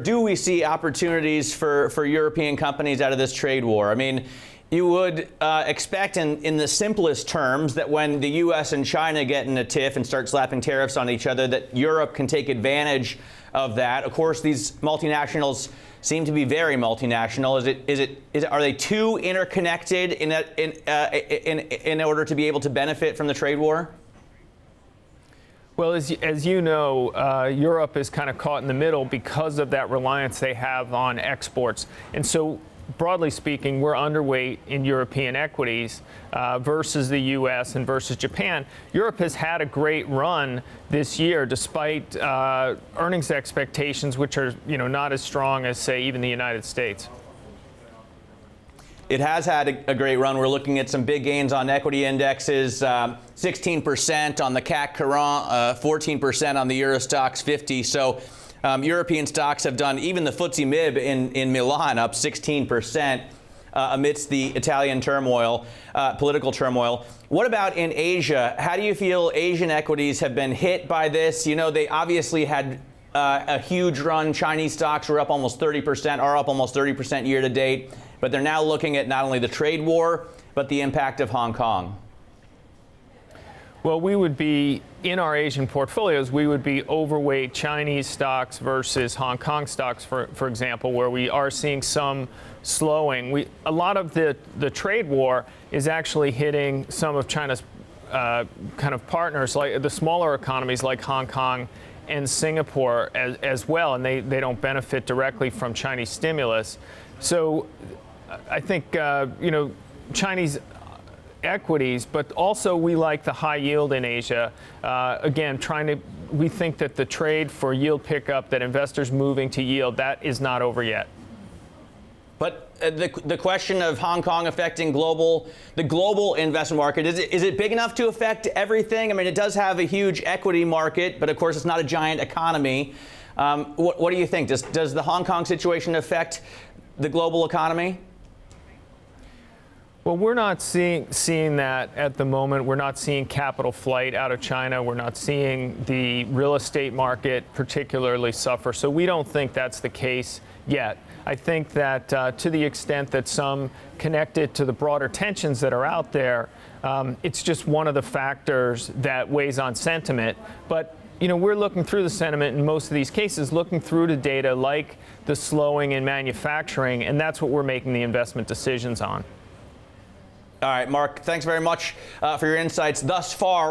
Do we see opportunities for European companies out of this trade war? I mean, you would expect in the simplest terms that when the U.S. and China get in a tiff and start slapping tariffs on each other, that Europe can take advantage of that. Of course, these multinationals seem to be very multinational. Are they too interconnected in order to be able to benefit from the trade war? Well, as you know, Europe is kind of caught in the middle because of that reliance they have on exports. And so, broadly speaking, we're underweight in European equities versus the U.S. and versus Japan. Europe has had a great run this year, despite earnings expectations, which are, not as strong as, say, even the United States. It has had a great run. We're looking at some big gains on equity indexes, 16% on the CAC Quarante, 14% on the Euro Stoxx 50. So European stocks have done, even the FTSE MIB in Milan, up 16% amidst the Italian turmoil, political turmoil. What about in Asia? How do you feel Asian equities have been hit by this? They obviously had a huge run. Chinese stocks were up almost 30%, are up almost 30% year to date. But they're now looking at not only the trade war, but the impact of Hong Kong. Well, we would be, in our Asian portfolios, we would be overweight Chinese stocks versus Hong Kong stocks, for example, where we are seeing some slowing. A lot of the trade war is actually hitting some of China's kind of partners, like the smaller economies like Hong Kong and Singapore as well, and they don't benefit directly from Chinese stimulus. So I think, Chinese equities, but also we like the high yield in Asia. Again, we think that the trade for yield pickup, that investors moving to yield, that is not over yet. But the question of Hong Kong affecting the global investment market, is it big enough to affect everything? I mean, it does have a huge equity market, but of course it's not a giant economy. What do you think? Does the Hong Kong situation affect the global economy? Well, we're not seeing that at the moment. We're not seeing capital flight out of China. We're not seeing the real estate market particularly suffer. So we don't think that's the case yet. I think that to the extent that some connected to the broader tensions that are out there, it's just one of the factors that weighs on sentiment. But we're looking through the sentiment in most of these cases, looking through the data like the slowing in manufacturing, and that's what we're making the investment decisions on. All right, Mark, thanks very much for your insights thus far.